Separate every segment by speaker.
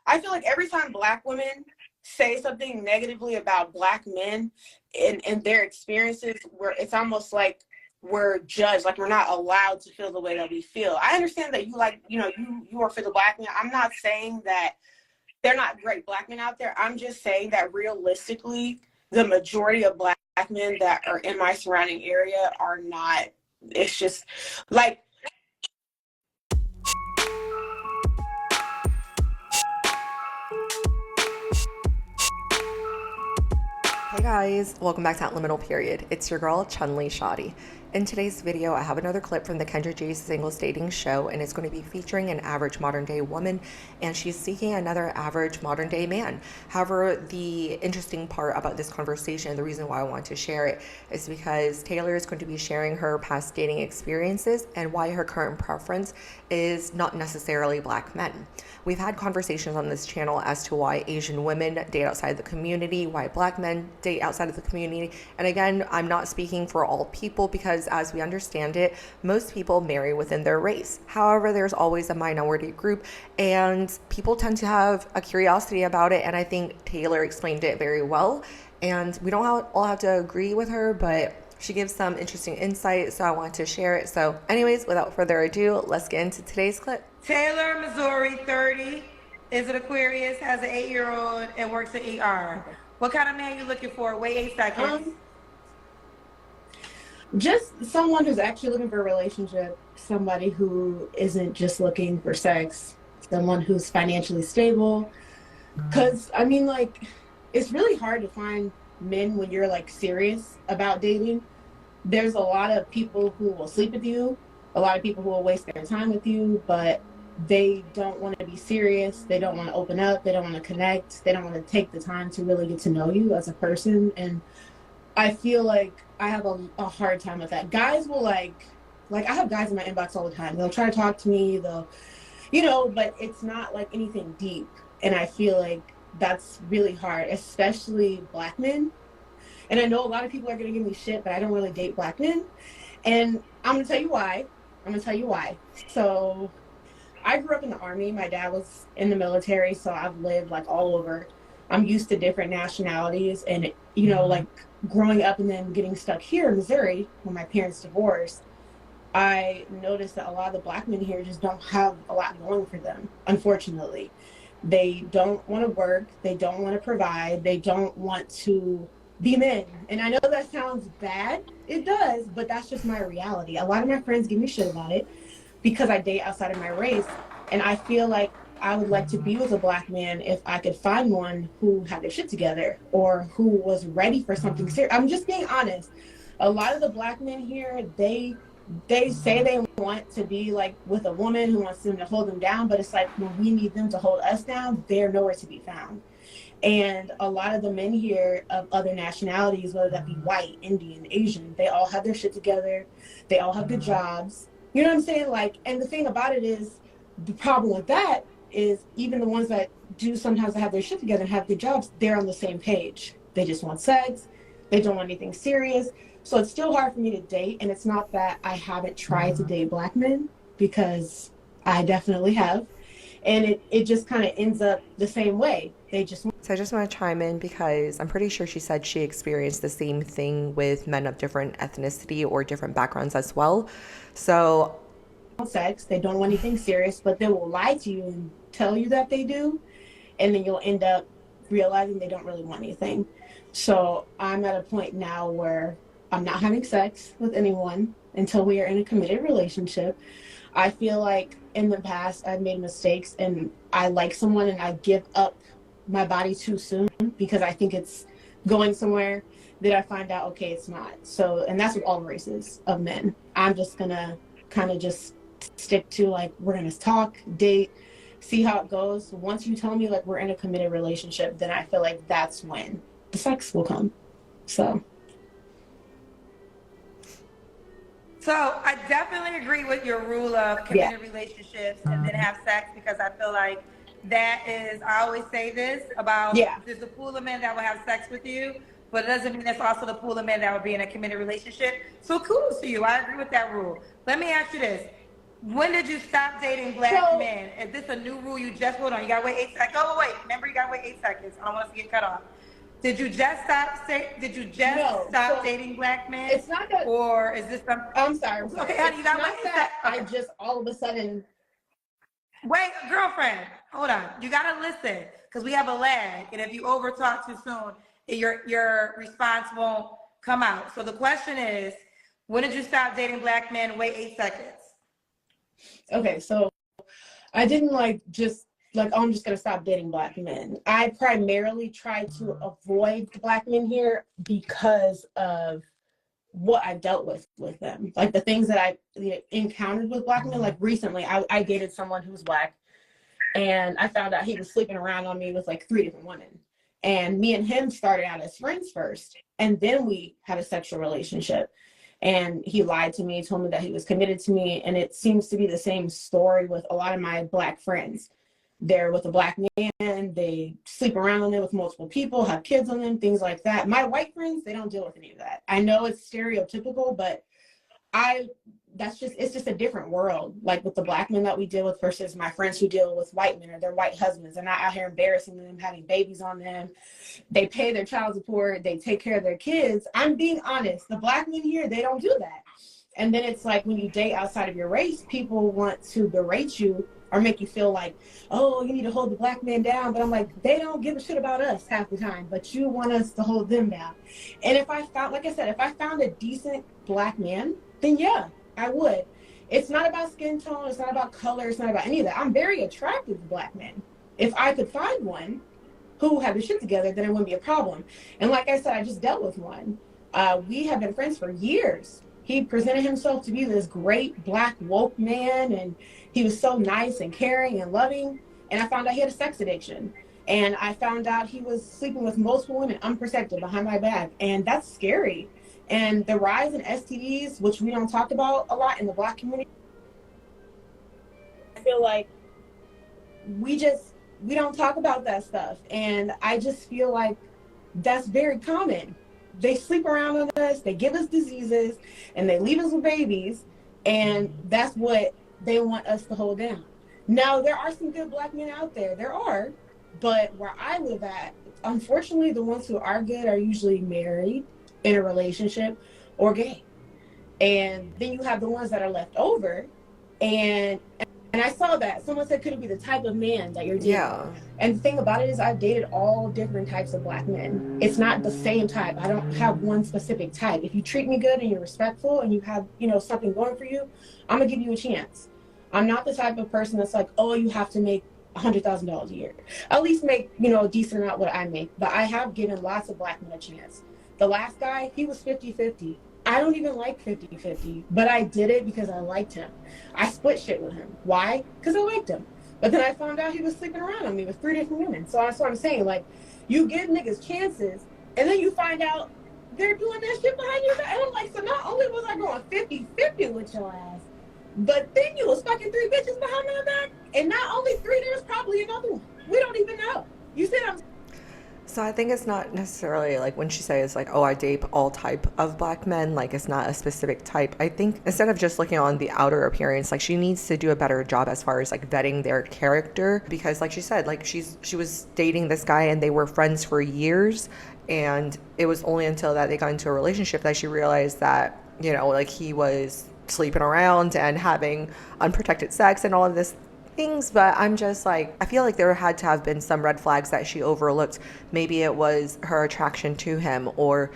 Speaker 1: I feel like every time Black women say something negatively about Black men and their experiences, where it's almost like we're judged, like we're not allowed to feel the way that we feel. I understand that you are for the Black men. I'm not saying that they're not great Black men out there. I'm just saying that realistically, the majority of Black men that are in my surrounding area are not. It's just like,
Speaker 2: Hey guys, welcome back to Liminal Period. It's your girl, Chun-Li Shoddy. In today's video, I have another clip from the Kendra J's Singles Dating Show, and it's going to be featuring an average modern day woman, and she's seeking another average modern day man. However, the interesting part about this conversation, the reason why I want to share it, is because Taylor is going to be sharing her past dating experiences and why her current preference is not necessarily Black men. We've had conversations on this channel as to why Asian women date outside the community, why Black men date outside of the community. And again, I'm not speaking for all people because as we understand it, most people marry within their race. However, there's always a minority group and people tend to have a curiosity about it. And I think Taylor explained it very well. And we don't all have to agree with her, but she gives some interesting insight, so I wanted to share it. So anyways, without further ado, let's get into today's clip.
Speaker 3: Taylor, Missouri, 30, is an Aquarius, has an 8-year-old, and works at ER. What kind of man you looking for? Wait 8 seconds.
Speaker 1: Just someone who's actually looking for a relationship, somebody who isn't just looking for sex, someone who's financially stable. Because, I mean, like, it's really hard to find men when you're, like, serious about dating. There's a lot of people who will sleep with you, a lot of people who will waste their time with you, but they don't want to be serious. They don't want to open up. They don't want to connect. They don't want to take the time to really get to know you as a person. And I feel like I have a hard time with that. Guys will like I have guys in my inbox all the time. They'll try to talk to me. They'll, but it's not like anything deep. And I feel like that's really hard, especially Black men. And I know a lot of people are going to give me shit, but I don't really date Black men. And I'm going to tell you why. So I grew up in the Army. My dad was in the military, so I've lived like all over. I'm used to different nationalities, and like growing up and then getting stuck here in Missouri when my parents divorced, I noticed that a lot of the Black men here just don't have a lot going for them, unfortunately. They don't want to work. They don't want to provide. They don't want to be men. And I know that sounds bad. It does, but that's just my reality. A lot of my friends give me shit about it because I date outside of my race. And I feel like I would like to be with a Black man if I could find one who had their shit together or who was ready for something serious. I'm just being honest. A lot of the Black men here, they say they want to be like with a woman who wants them to hold them down, but it's like when we need them to hold us down, they're nowhere to be found. And a lot of the men here of other nationalities, whether that be white, Indian, Asian, they all have their shit together. They all have good jobs. You know what I'm saying? Like, and the thing about it is, the problem with that is even the ones that do sometimes have their shit together and have good jobs, they're on the same page. They just want sex. They don't want anything serious. So it's still hard for me to date. And it's not that I haven't tried to date Black men, because I definitely have. And it just kind of ends up the same way.
Speaker 2: So I just want to chime in because I'm pretty sure she said she experienced the same thing with men of different ethnicity or different backgrounds as well. So
Speaker 1: sex, they don't want anything serious, but they will lie to you and tell you that they do, and then you'll end up realizing they don't really want anything. So I'm at a point now where I'm not having sex with anyone until we are in a committed relationship. I feel like in the past I've made mistakes and I like someone and I give up my body too soon because I think it's going somewhere that I find out, okay, it's not. So, and that's with all races of men. I'm just gonna kind of just stick to like, we're gonna talk, date, see how it goes. Once you tell me like we're in a committed relationship, then I feel like that's when the sex will come. So
Speaker 3: I definitely agree with your rule of committed relationships and then have sex, because I feel like that is, I always say this about, there's a pool of men that will have sex with you, but it doesn't mean that's also the pool of men that will be in a committed relationship. So kudos to you. I agree with that rule. Let me ask you this. When did you stop dating black men? Is this a new rule you just, hold on, you gotta wait 8 seconds. Oh, wait, remember you gotta wait 8 seconds. I don't want us to get cut off. Did you just stop dating black men?
Speaker 1: It's not that,
Speaker 3: or is this something?
Speaker 1: I'm sorry.
Speaker 3: Okay, honey, you gotta wait 8 seconds.
Speaker 1: I just all of a sudden.
Speaker 3: Wait, girlfriend, hold on. You gotta listen, because we have a lag, and if you overtalk too soon, your response won't come out. So the question is, when did you stop dating black men? Wait 8 seconds.
Speaker 1: Okay, so I didn't I'm just gonna stop dating black men. I primarily tried to avoid the black men here because of what I dealt with them. Like the things that I encountered with black men. Like recently, I dated someone who was black, and I found out he was sleeping around on me with like 3 different women. And me and him started out as friends first, and then we had a sexual relationship. And he lied to me, told me that he was committed to me. And it seems to be the same story with a lot of my black friends. They're with a black man, they sleep around on them with multiple people, have kids on them, things like that. My white friends, they don't deal with any of that. I know it's stereotypical, but it's just a different world. Like with the black men that we deal with versus my friends who deal with white men or their white husbands. They're not out here embarrassing them, having babies on them. They pay their child support. They take care of their kids. I'm being honest. The black men here, they don't do that. And then it's like when you date outside of your race, people want to berate you or make you feel like, oh, you need to hold the black man down. But I'm like, they don't give a shit about us half the time, but you want us to hold them down. And if I found, like I said, if I found a decent black man, then yeah, I would. It's not about skin tone. It's not about color. It's not about any of that. I'm very attracted to black men. If I could find one who had the shit together, then it wouldn't be a problem. And like I said, I just dealt with one. We have been friends for years. He presented himself to be this great black woke man, and he was so nice and caring and loving. And I found out he had a sex addiction. And I found out he was sleeping with multiple women unprotected behind my back. And that's scary. And the rise in STDs, which we don't talk about a lot in the black community, I feel like we don't talk about that stuff. And I just feel like that's very common. They sleep around on us, they give us diseases, and they leave us with babies, and that's what they want us to hold down. Now, there are some good black men out there. There are, but where I live at, unfortunately, the ones who are good are usually married, in a relationship, or gay. And then you have the ones that are left over, and I saw that. Someone said, could it be the type of man that you're dating? Yeah. And the thing about it is I've dated all different types of black men. It's not the same type. I don't have one specific type. If you treat me good and you're respectful and you have, something going for you, I'm going to give you a chance. I'm not the type of person that's like, oh, you have to make $100,000 a year. At least make, a decent amount what I make. But I have given lots of black men a chance. The last guy, he was 50-50. I don't even like 50-50, but I did it because I liked him. I split shit with him. Why? Because I liked him. But then I found out he was sleeping around on me with 3 different women. So that's what I'm saying. Like, you give niggas chances, and then you find out they're doing that shit behind your back. And I'm like, so not only was I going 50-50 with your ass, but then you was fucking 3 bitches behind my back. And not only 3, there's probably another one. We don't even know. You see what I'm saying?
Speaker 2: So I think it's not necessarily like when she says like, oh, I date all type of black men, like it's not a specific type. I think instead of just looking on the outer appearance, like she needs to do a better job as far as like vetting their character, because like she said, like she was dating this guy and they were friends for years, and it was only until that they got into a relationship that she realized that, like he was sleeping around and having unprotected sex and all of this things. But I'm just like, I feel like there had to have been some red flags that she overlooked. Maybe it was her attraction to him, or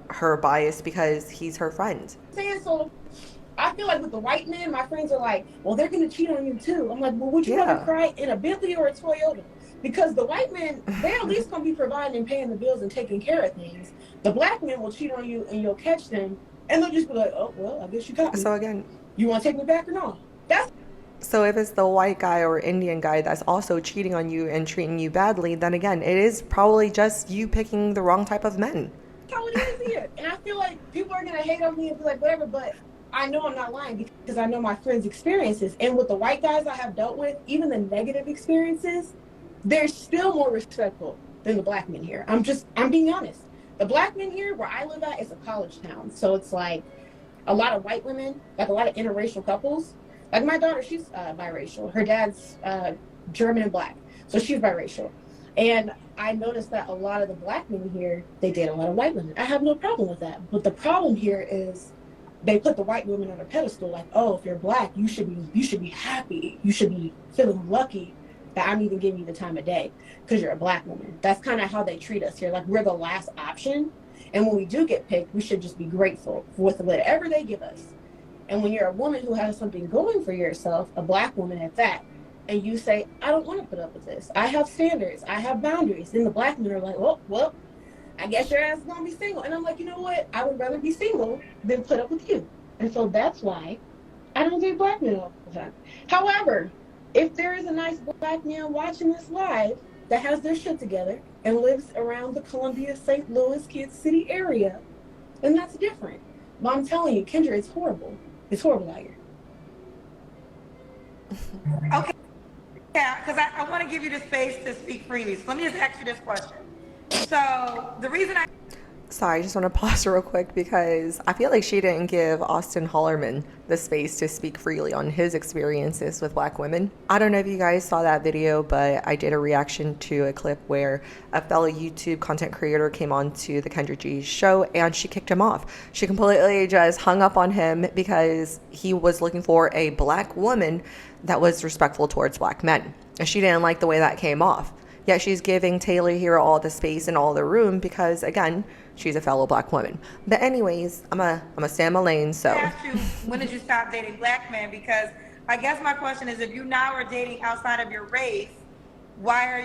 Speaker 2: her bias because he's her friend.
Speaker 1: So I feel like with the white men, my friends are like, well, they're gonna cheat on you too. I'm like, well, would you rather cry in a Bentley or a Toyota? Because the white men, they're at least gonna be providing and paying the bills and taking care of things. The black men will cheat on you and you'll catch them, and they'll just be like, oh, well, I guess you got me.
Speaker 2: So again,
Speaker 1: you want to take me back or not?
Speaker 2: So if it's the white guy or Indian guy that's also cheating on you and treating you badly, then again, it is probably just you picking the wrong type of men.
Speaker 1: That's how it is here. And I feel like people are going to hate on me and be like, whatever, but I know I'm not lying because I know my friends' experiences. And with the white guys I have dealt with, even the negative experiences, they're still more respectful than the black men here. I'm being honest. The black men here, where I live at, is a college town. So it's like a lot of white women, like a lot of interracial couples. Like my daughter, she's biracial. Her dad's German and black, so she's biracial. And I noticed that a lot of the black men here, they date a lot of white women. I have no problem with that. But the problem here is they put the white women on a pedestal, like, oh, if you're black, you should be happy. You should be feeling lucky that I'm even giving you the time of day because you're a black woman. That's kind of how they treat us here. Like we're the last option. And when we do get picked, we should just be grateful with whatever they give us. And when you're a woman who has something going for yourself, a black woman at that, and you say, I don't want to put up with this. I have standards. I have boundaries. Then the black men are like, well, I guess your ass is going to be single. And I'm like, you know what? I would rather be single than put up with you. And so that's why I don't date black men all the time. However, if there is a nice black man watching this live that has their shit together and lives around the Columbia, St. Louis, Kansas City area, then that's different. But I'm telling you, Kendra, it's horrible. It's horrible out here.
Speaker 3: Okay. Yeah, because I want to give you the space to speak freely. So let me just ask you this question. So the reason
Speaker 2: Sorry, I just want to pause real quick because I feel like she didn't give Austin Hollerman the space to speak freely on his experiences with black women. I don't know if you guys saw that video, but I did a reaction to a clip where a fellow YouTube content creator came on to the Kendra G show and she kicked him off. She completely just hung up on him because he was looking for a black woman that was respectful towards black men. And she didn't like the way that came off. Yet she's giving Taylor here all the space and all the room because, again, she's a fellow black woman. But anyways, I'm a stay in my lane, so.
Speaker 3: I asked you, when did you stop dating black men? Because I guess my question is, if you now are dating outside of your race, why are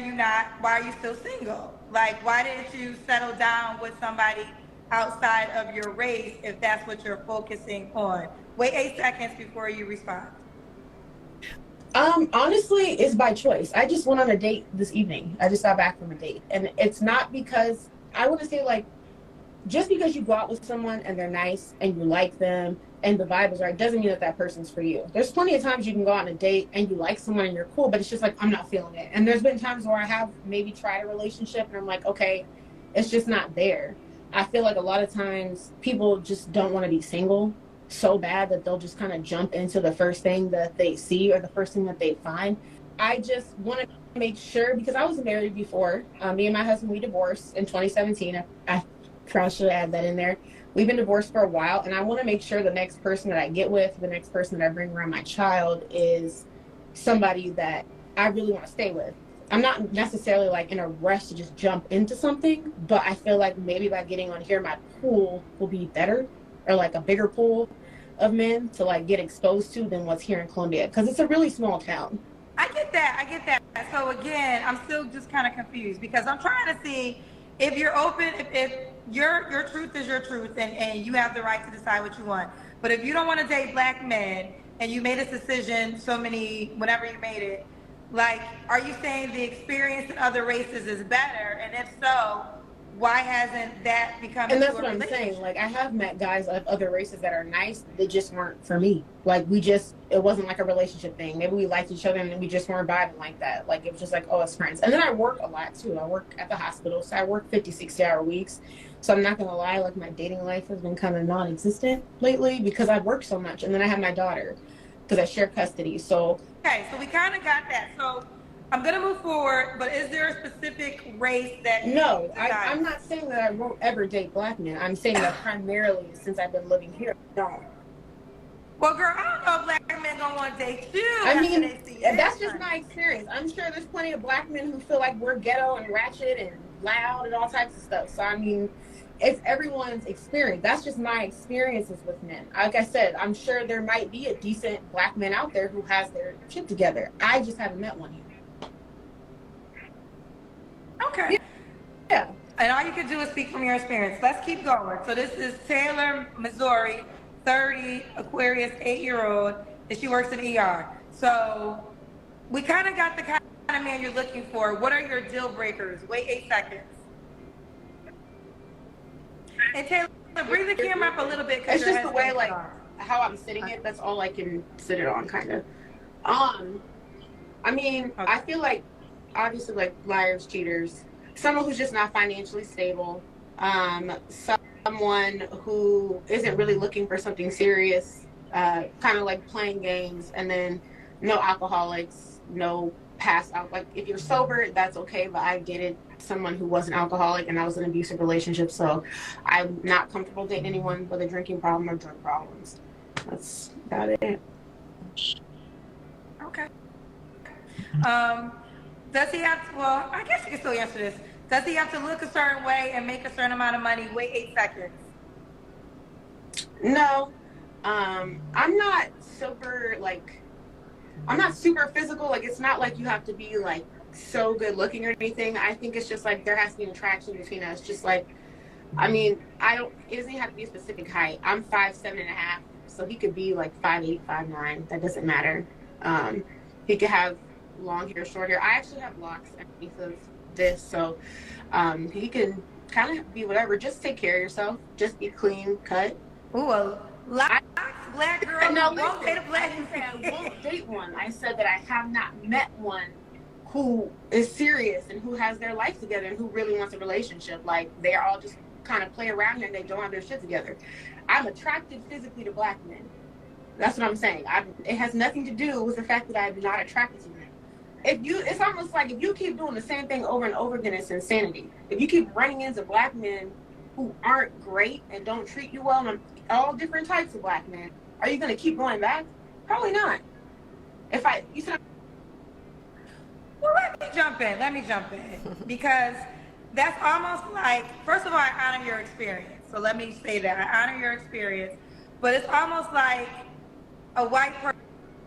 Speaker 3: you still single? Like, why didn't you settle down with somebody outside of your race if that's what you're focusing on? Wait 8 seconds before you respond.
Speaker 1: Honestly, it's by choice. I just went on a date this evening. I just got back from a date. And it's not because, I want to say, like, just because you go out with someone and they're nice and you like them and the vibe is right, doesn't mean that that person's for you. There's plenty of times you can go on a date and you like someone and you're cool, but it's just like, I'm not feeling it. And there's been times where I have maybe tried a relationship and I'm like, okay, it's just not there. I feel like a lot of times people just don't want to be single so bad that they'll just kind of jump into the first thing that they see or the first thing that they find. I just want to make sure, because I was married before. Me and my husband, we divorced in 2017. I probably should add that in there. We've been divorced for a while, and I want to make sure the next person that I get with, the next person that I bring around my child, is somebody that I really want to stay with. I'm not necessarily like in a rush to just jump into something, but I feel like maybe by getting on here, my pool will be better, or like a bigger pool of men to like get exposed to than what's here in Columbia, because it's a really small town.
Speaker 3: I get that. So again, I'm still just kind of confused because I'm trying to see if you're open, if your truth is your truth and you have the right to decide what you want. But if you don't want to date black men and you made this decision whenever you made it, like, are you saying the experience in other races is better? And if so, why hasn't that become?
Speaker 1: And that's what I'm saying. Like, I have met guys of other races that are nice. They just weren't for me. Like, it wasn't like a relationship thing. Maybe we liked each other and we just weren't vibing like that. Like, it was just like, oh, it's friends. And then I work a lot too. I work at the hospital. So I work 50, 60-hour weeks. So I'm not going to lie. Like, my dating life has been kind of non-existent lately because I work so much. And then I have my daughter because I share custody. So.
Speaker 3: Okay. So we kind of got that. So I'm going to move forward, but is there a specific race that you
Speaker 1: No, I'm not saying that I won't ever date black men. I'm saying that primarily since I've been living here, I don't.
Speaker 3: Well, girl, I don't know if black men gonna want to date you.
Speaker 1: I mean, that's just my experience. I'm sure there's plenty of black men who feel like we're ghetto and ratchet and loud and all types of stuff. So, I mean, it's everyone's experience. That's just my experiences with men. Like I said, I'm sure there might be a decent black man out there who has their shit together. I just haven't met one yet.
Speaker 3: Okay.
Speaker 1: Yeah.
Speaker 3: And all you can do is speak from your experience. Let's keep going. So this is Taylor, Missouri, 30, Aquarius, 8-year-old, and she works in ER. So we kind of got the kind of man you're looking for. What are your deal breakers? Wait 8 seconds. And Taylor, bring the camera up a little bit.
Speaker 1: It's just the way, like, how I'm sitting it. That's all I can sit it on, kind of. I mean, okay. I feel like, obviously, like, liars, cheaters, someone who's just not financially stable, someone who isn't really looking for something serious, kind of like playing games, and then no alcoholics, no past out. Like if you're sober, that's okay. But I dated someone who was an alcoholic, and I was in an abusive relationship, so I'm not comfortable dating anyone with a drinking problem or drug problems. That's about it.
Speaker 3: Okay. Does he have to, well, I guess you can still answer this. Does he have to look a certain way and make a certain amount of money? Wait 8 seconds.
Speaker 1: No. I'm not super, like, I'm not super physical. Like, it's not like you have to be, like, so good looking or anything. I think it's just, like, there has to be an attraction between us. Just, like, I mean, it doesn't have to be a specific height. I'm 5'7.5", so he could be, like, 5'8", 5'9". That doesn't matter. He could have long hair, short hair. I actually have locks underneath of this, so he can kind of be whatever. Just take care of yourself. Just be clean cut.
Speaker 3: Ooh, a locks, black girl.
Speaker 1: No,
Speaker 3: won't date a black.
Speaker 1: I didn't say I won't date one. I said that I have not met one who is serious and who has their life together and who really wants a relationship. Like, they all just kind of play around here and they don't have their shit together. I'm attracted physically to black men. That's what I'm saying. It has nothing to do with the fact that I'm not attracted to them. It's almost like if you keep doing the same thing over and over again, it's insanity. If you keep running into black men who aren't great and don't treat you well, and all different types of black men, are you going to keep going back? Probably not. You said.
Speaker 3: Well, let me jump in because that's almost like, first of all, I honor your experience. So let me say that I honor your experience, but it's almost like a white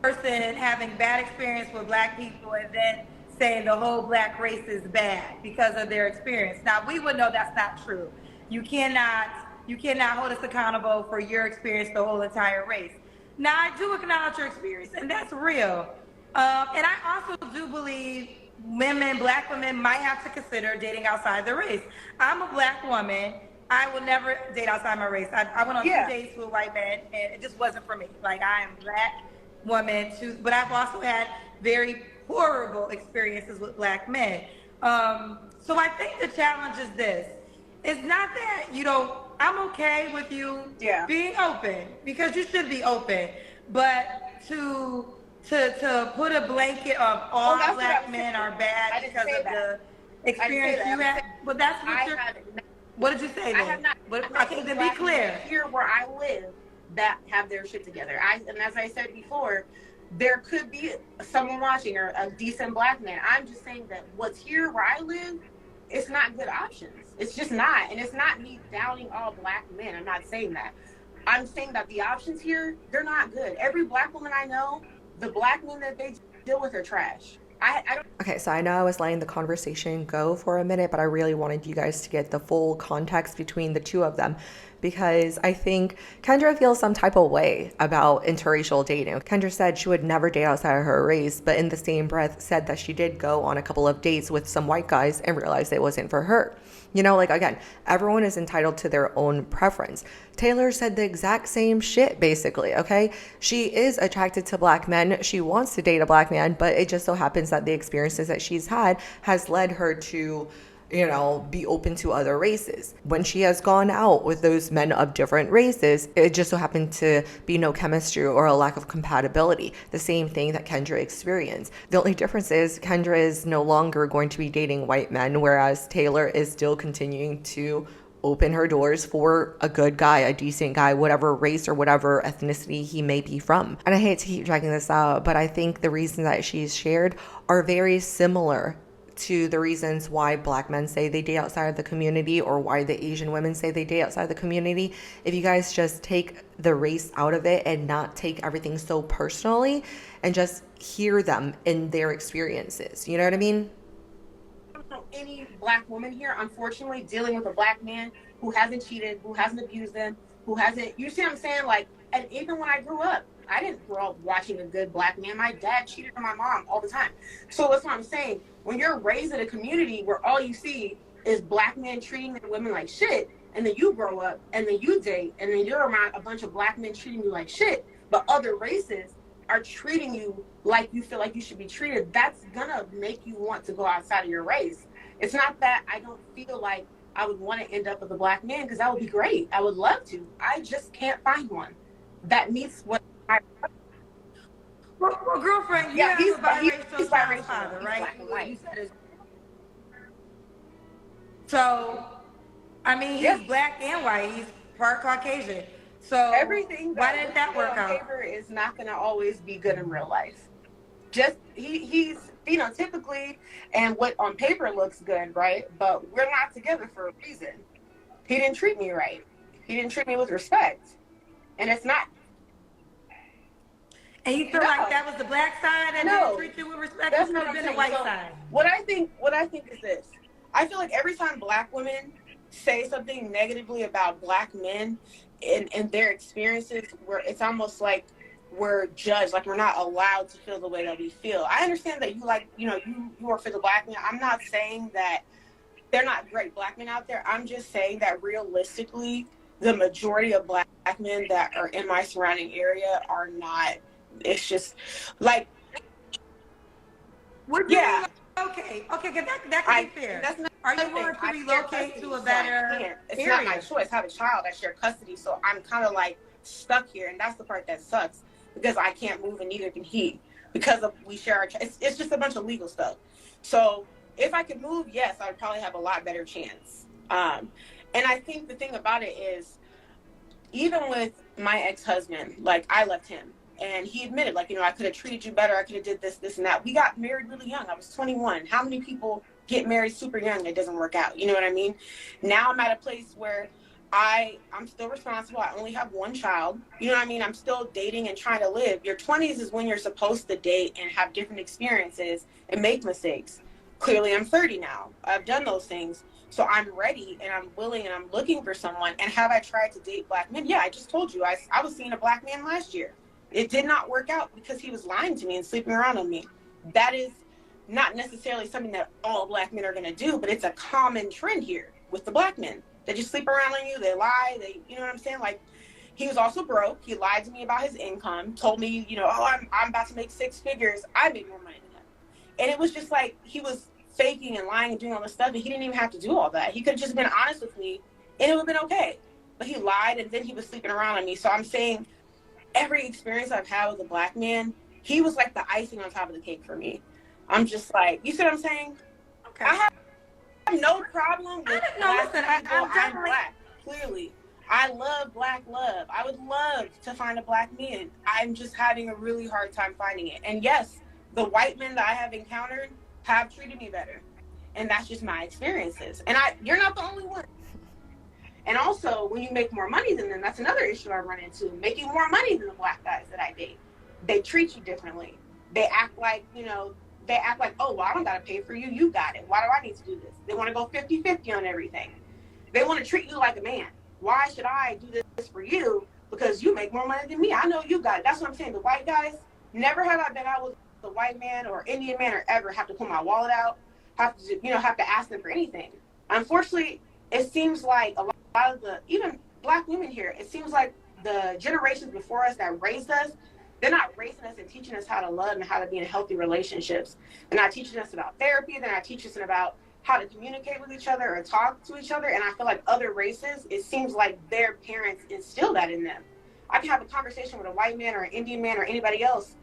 Speaker 3: person having bad experience with black people and then saying the whole black race is bad because of their experience. Now, we would know that's not true. You cannot hold us accountable for your experience, the whole entire race. Now, I do acknowledge your experience, and that's real. And I also do believe black women might have to consider dating outside their race. I'm a black woman. I will never date outside my race. I went on 2 dates with a white man, and it just wasn't for me. Like, I am a black woman, too, but I've also had very horrible experiences with black men. So I think the challenge is this. It's not that I'm okay with you being open, because you should be open, but to put a blanket of all black men are bad because of the experience you had. But that's what did you say then? I have not. Okay, then be clear.
Speaker 1: Here where I live that have their shit together. And as I said before, there could be someone watching or a decent black man. I'm just saying that what's here where I live, it's not good options. It's just not. And it's not me downing all black men. I'm not saying that. I'm saying that the options here, they're not good. Every black woman I know, the black men that they deal with are trash. I don't.
Speaker 2: Okay, so I know I was letting the conversation go for a minute, but I really wanted you guys to get the full context between the two of them, because I think Kendra feels some type of way about interracial dating. Kendra said she would never date outside of her race, but in the same breath said that she did go on a couple of dates with some white guys and realized it wasn't for her. Again, everyone is entitled to their own preference. Taylor said the exact same shit, basically, okay? She is attracted to black men. She wants to date a black man, but it just so happens that the experiences that she's had has led her to be open to other races. When she has gone out with those men of different races, it just so happened to be no chemistry or a lack of compatibility. The same thing that Kendra experienced. The only difference is Kendra is no longer going to be dating white men, whereas Taylor is still continuing to open her doors for a good guy, a decent guy, whatever race or whatever ethnicity he may be from. And I hate to keep dragging this out, but I think the reasons that she's shared are very similar to the reasons why black men say they date outside of the community, or why the Asian women say they date outside the community. If you guys just take the race out of it and not take everything so personally and just hear them in their experiences, you know what I mean?
Speaker 1: I don't know any black woman here, unfortunately, dealing with a black man who hasn't cheated, who hasn't abused them, who hasn't, you see what I'm saying? Like, and even when I grew up, I didn't grow up watching a good black man. My dad cheated on my mom all the time. So that's what I'm saying. When you're raised in a community where all you see is black men treating their women like shit, and then you grow up and then you date and then you're around a bunch of black men treating you like shit, but other races are treating you like you feel like you should be treated, that's gonna make you want to go outside of your race. It's not that I don't feel like I would want to end up with a black man, because that would be great. I would love to. I just can't find one that meets what
Speaker 3: Well, girlfriend, you have a biracial child's father, right? You said it's... So, I mean, he's black and white. He's part Caucasian. So
Speaker 1: everything
Speaker 3: why didn't that work out?
Speaker 1: Paper is not going to always be good in real life. Just he's phenotypically and what on paper looks good, right? But we're not together for a reason. He didn't treat me right. He didn't treat me with respect, and it's not.
Speaker 3: And you feel like that was the black side and didn't treat you with respect?
Speaker 1: That's not
Speaker 3: been the white side.
Speaker 1: What I think is this. I feel like every time black women say something negatively about black men and their experiences, where it's almost like we're judged, like we're not allowed to feel the way that we feel. I understand that you are for the black men. I'm not saying that they're not great black men out there. I'm just saying that realistically, the majority of black men that are in my surrounding area are not. It's just like,
Speaker 3: okay, because that can be fair. Are you going to relocate to a better
Speaker 1: It's not my choice. I have a child. I share custody, so I'm kind of like stuck here, and that's the part that sucks because I can't move, and neither can he because we share our. It's just a bunch of legal stuff. So if I could move, yes, I would probably have a lot better chance. And I think the thing about it is, even with my ex-husband, like I left him. And he admitted, like, I could have treated you better. I could have did this, this, and that. We got married really young. I was 21. How many people get married super young and it doesn't work out? You know what I mean? Now I'm at a place where I'm still responsible. I only have one child. You know what I mean? I'm still dating and trying to live. Your 20s is when you're supposed to date and have different experiences and make mistakes. Clearly, I'm 30 now. I've done those things. So I'm ready and I'm willing and I'm looking for someone. And have I tried to date black men? Yeah, I just told you. I was seeing a black man last year. It did not work out because he was lying to me and sleeping around on me. That is not necessarily something that all black men are going to do, but it's a common trend here with the black men. They just sleep around on you. They lie. You know what I'm saying? Like, he was also broke. He lied to me about his income, told me, I'm about to make 6 figures. I made more money than him. And it was just like he was faking and lying and doing all this stuff, and he didn't even have to do all that. He could have just been honest with me, and it would have been okay. But he lied, and then he was sleeping around on me. So I'm saying, every experience I've had with a black man, he was like the icing on top of the cake for me. I'm just like, you see what I'm saying?
Speaker 3: Okay.
Speaker 1: I have no problem with black people. I'm black, clearly. I love black love. I would love to find a black man. I'm just having a really hard time finding it. And yes, the white men that I have encountered have treated me better. And that's just my experiences. And you're not the only one. And also, when you make more money than them, that's another issue I run into. Making more money than the black guys that I date. They treat you differently. They act like, oh, well, I don't got to pay for you. You got it. Why do I need to do this? They want to go 50-50 on everything. They want to treat you like a man. Why should I do this for you? Because you make more money than me. I know you got it. That's what I'm saying. The white guys, never have I been out with a white man or Indian man or ever have to pull my wallet out, have to ask them for anything. Unfortunately, it seems like a lot of even black women here, it seems like the generations before us that raised us, they're not raising us and teaching us how to love and how to be in healthy relationships. They're not teaching us about therapy. They're not teaching us about how to communicate with each other or talk to each other. And I feel like other races, it seems like their parents instill that in them. I can have a conversation with a white man or an Indian man or anybody else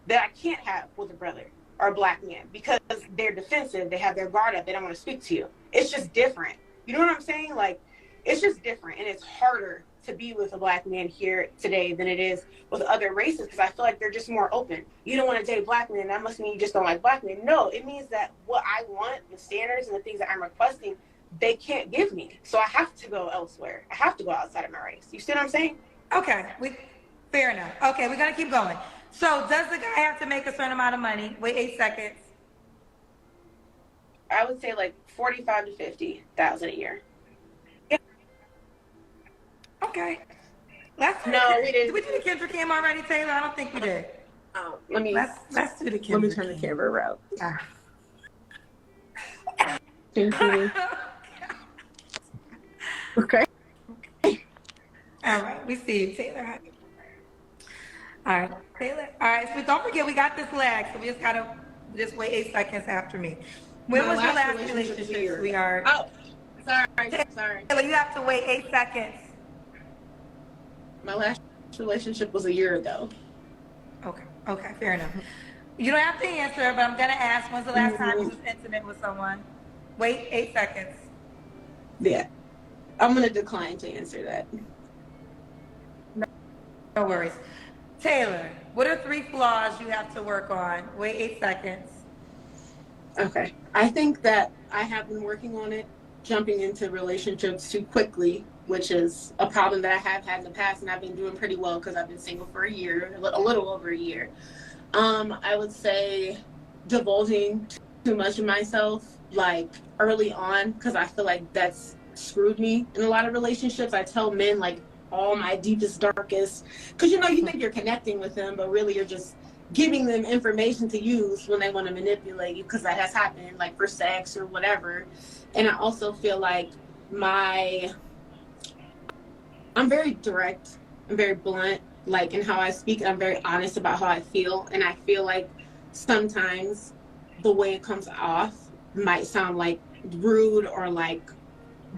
Speaker 1: that I can't have with a brother or a black man because they're defensive. They have their guard up. They don't want to speak to you. It's just different. You know what I'm saying? Like, it's just different, and it's harder to be with a black man here today than it is with other races because I feel like they're just more open. You don't want to date black men, that must mean you just don't like black men. No, it means that what I want, the standards and the things that I'm requesting, they can't give me. So I have to go elsewhere. I have to go outside of my race. You see what I'm saying?
Speaker 3: Okay, fair enough. Okay, we're going to keep going. So does the guy have to make a certain amount of money? Wait 8 seconds.
Speaker 1: I would say like 45 to 50,000 a year.
Speaker 3: Okay.
Speaker 1: No, we didn't.
Speaker 3: Did we do the Kendra cam already, Taylor? I don't think we did. Let's do the Kendra.
Speaker 1: Let me turn the camera around.
Speaker 3: Thank you.
Speaker 1: Okay.
Speaker 3: All right, we see you, Taylor. All right, Taylor. All right, so don't forget we got this lag, so we just gotta wait 8 seconds after me. When was your last relationship, sweetheart?
Speaker 1: Oh, sorry.
Speaker 3: Taylor, you have to wait 8 seconds.
Speaker 1: My last relationship was a year ago.
Speaker 3: Okay, fair enough. You don't have to answer, but I'm going to ask, when's the last time you was intimate with someone? Wait 8 seconds.
Speaker 1: Yeah. I'm going to decline to answer that.
Speaker 3: No worries. Taylor, what are 3 flaws you have to work on? Wait 8 seconds.
Speaker 1: Okay. I think that I have been working on it, jumping into relationships too quickly, which is a problem that I have had in the past, and I've been doing pretty well because I've been single for a year, a little over a year. I would say divulging too much of myself, like early on, because I feel like that's screwed me in a lot of relationships. I tell men like all my deepest, darkest, because you think you're connecting with them, but really you're just giving them information to use when they want to manipulate you, because that has happened, like for sex or whatever. And I also feel like I'm very direct, I'm very blunt, like in how I speak. I'm very honest about how I feel, and I feel like sometimes the way it comes off might sound like rude or like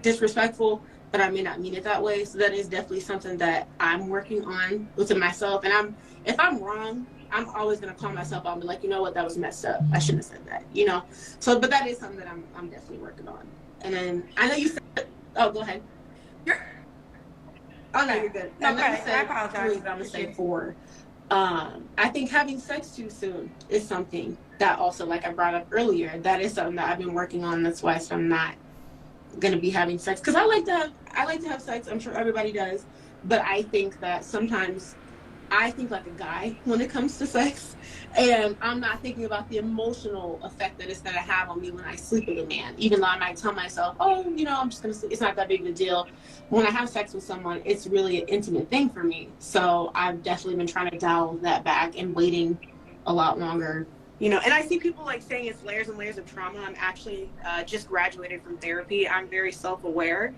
Speaker 1: disrespectful, but I may not mean it that way. So that is definitely something that I'm working on within myself. And if I'm wrong, I'm always gonna call myself out and be like, you know what, that was messed up. I shouldn't have said that, So, but that is something that I'm definitely working on. And then I know you said, oh, go ahead. Oh no, you're good.
Speaker 3: Okay, I apologize.
Speaker 1: I'm gonna say 4. I think having sex too soon is something that also, like I brought up earlier, that is something that I've been working on. That's why I'm not gonna be having sex, because I like to have sex. I'm sure everybody does, but I think that sometimes I think like a guy when it comes to sex, and I'm not thinking about the emotional effect that it's gonna have on me when I sleep with a man. Even though I might tell myself, oh, I'm just gonna sleep, it's not that big of a deal. When I have sex with someone, it's really an intimate thing for me. So I've definitely been trying to dial that back and waiting a lot longer. And I see people like saying it's layers and layers of trauma. I'm actually just graduated from therapy. I'm very self-aware,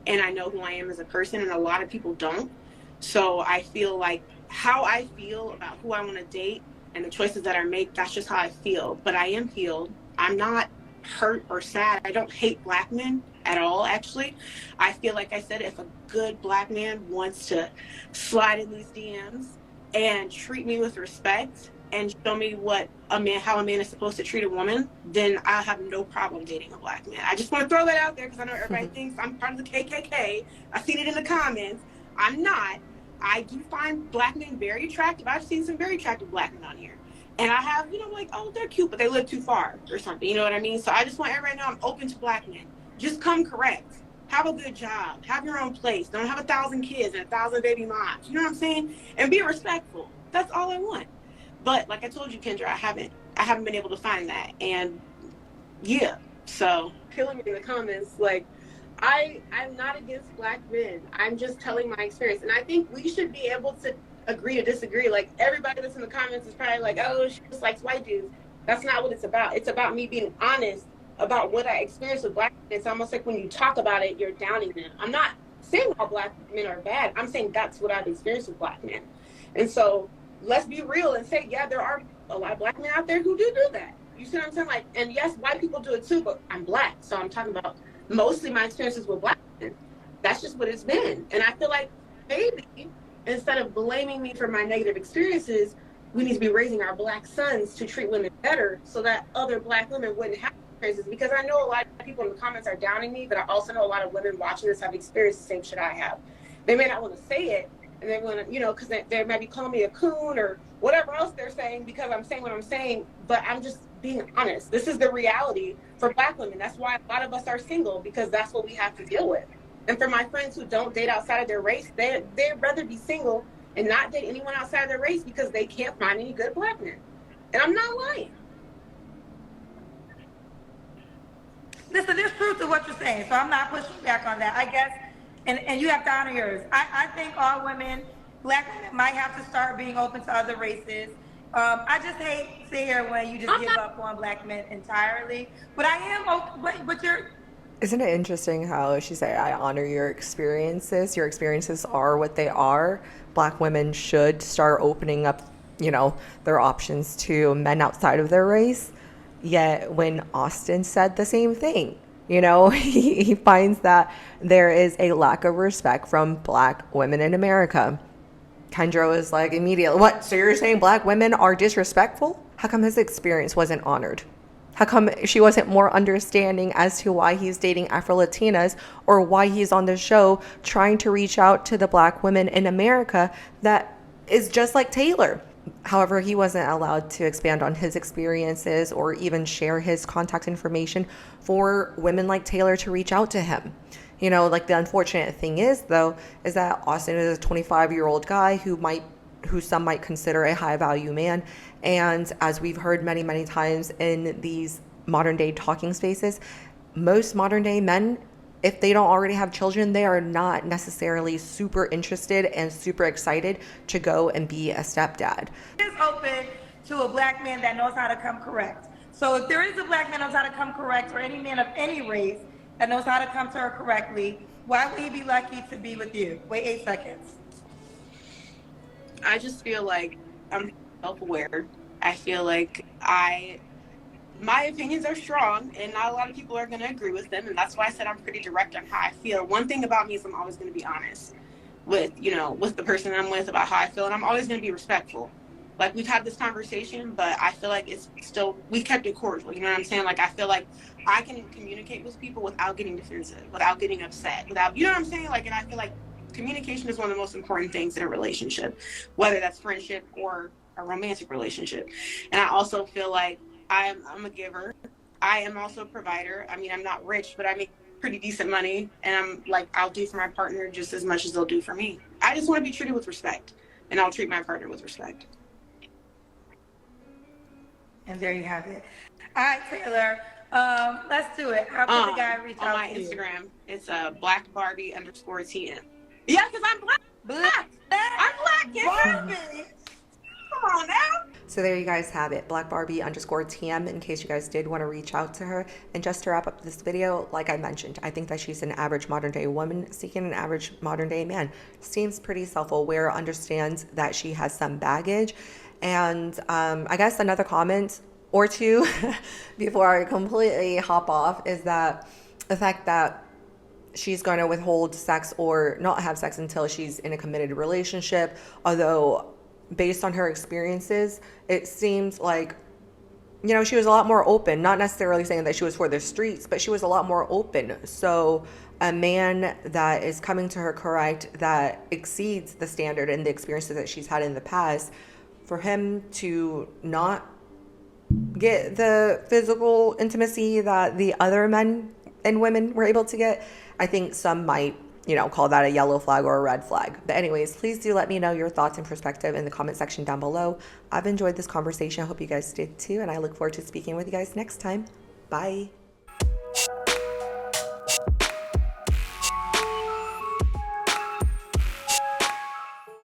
Speaker 1: and I know who I am as a person, and a lot of people don't. So I feel like how I feel about who I want to date and the choices that I make, that's just how I feel. But I am healed. I'm not hurt or sad. I don't hate Black men at all, actually. I feel like I said, if a good Black man wants to slide in these DMs and treat me with respect and show me how a man is supposed to treat a woman, then I'll have no problem dating a Black man. I just want to throw that out there because I know everybody thinks I'm part of the KKK. I've seen it in the comments. I'm not. I do find Black men very attractive. I've seen some very attractive Black men on here. And I have, like, oh, they're cute, but they live too far or something. You know what I mean? So I just want everybody to know I'm open to Black men. Just come correct. Have a good job. Have your own place. Don't have 1,000 kids and 1,000 baby moms. You know what I'm saying? And be respectful. That's all I want. But like I told you, Kendra, I haven't been able to find that. And yeah, so killing me in the comments, like, I'm not against Black men. I'm just telling my experience. And I think we should be able to agree to disagree. Like, everybody that's in the comments is probably like, oh, she just likes white dudes. That's not what it's about. It's about me being honest about what I experienced with Black men. It's almost like when you talk about it, you're downing them. I'm not saying all Black men are bad. I'm saying that's what I've experienced with Black men. And so let's be real and say, yeah, there are a lot of Black men out there who do that. You see what I'm saying? Like, and yes, white people do it too, but I'm Black. So I'm talking about mostly my experiences with Black men. That's just what it's been. And I feel like maybe instead of blaming me for my negative experiences, we need to be raising our Black sons to treat women better so that other Black women wouldn't have experiences. Because I know a lot of people in the comments are downing me, but I also know a lot of women watching this have experienced the same shit I have. They may not want to say it, and they want to, because they might be calling me a coon or whatever else they're saying because I'm saying what I'm saying, but I'm just being honest. This is the reality for Black women. That's why a lot of us are single, because that's what we have to deal with. And for my friends who don't date outside of their race, they'd rather be single and not date anyone outside of their race because they can't find any good Black men. And I'm not lying.
Speaker 3: Listen, there's truth to what you're saying, so I'm not pushing back on that, I guess. And you have to honor yours. I think all women, Black women, might have to start being open to other races. I just hate to hear when you just give up on Black men entirely. But I am open, but you're...
Speaker 2: Isn't it interesting how she said, I honor your experiences. Your experiences are what they are. Black women should start opening up, their options to men outside of their race. Yet when Austin said the same thing, he finds that there is a lack of respect from Black women in America. Kendra was like immediately, what? So you're saying black women are disrespectful? How come his experience wasn't honored? How come she wasn't more understanding as to why he's dating Afro-Latinas or why he's on the show trying to reach out to the black women in America that is just like Taylor? However, he wasn't allowed to expand on his experiences or even share his contact information for women like Taylor to reach out to him. You know, like the unfortunate thing is, though, is that Austin is a 25-year-old guy who some might consider a high value man. And as we've heard many, many times in these modern day talking spaces, most modern day men, if they don't already have children, they are not necessarily super interested and super excited to go and be a stepdad.
Speaker 3: Is open to a black man that knows how to come correct. So if there is a black man that knows how to come correct, or any man of any race that knows how to come to her correctly, why would he be lucky to be with you? Wait 8 seconds.
Speaker 4: I just feel like I'm self-aware. I feel like my opinions are strong and not a lot of people are going to agree with them. And that's why I said I'm pretty direct on how I feel. One thing about me is I'm always going to be honest with the person I'm with about how I feel. And I'm always going to be respectful. Like, we've had this conversation, but I feel like it's still, we've kept it cordial. You know what I'm saying? Like, I feel like I can communicate with people without getting defensive, without getting upset, without, you know what I'm saying? Like, and I feel like communication is one of the most important things in a relationship, whether that's friendship or a romantic relationship. And I also feel like I'm a giver. I am also a provider. I mean, I'm not rich, but I make pretty decent money. And I'm like, I'll do for my partner just as much as they'll do for me. I just want to be treated with respect, and I'll treat my partner with respect.
Speaker 3: And there you have it. All right, Taylor, let's do it. How can the guy reach out
Speaker 4: on my
Speaker 3: to
Speaker 4: Instagram? You? It's Black Barbie _TM. Yeah, because I'm black. I'm black.
Speaker 3: Barbie. Come on now.
Speaker 2: So there you guys have it, Black Barbie _TM, in case you guys did want to reach out to her. And just to wrap up this video, like I mentioned, I think that she's an average modern day woman seeking an average modern day man. Seems pretty self-aware, understands that she has some baggage. And I guess another comment or two before I completely hop off is that the fact that she's going to withhold sex or not have sex until she's in a committed relationship, although based on her experiences, it seems like, you know, she was a lot more open, not necessarily saying that she was for the streets, but she was a lot more open. So a man that is coming to her correct, that exceeds the standard and the experiences that she's had in the past, for him to not get the physical intimacy that the other men and women were able to get, I think some might, you know, call that a yellow flag or a red flag. But anyways, please do let me know your thoughts and perspective in the comment section down below. I've enjoyed this conversation. I hope you guys did too. And I look forward to speaking with you guys next time. Bye.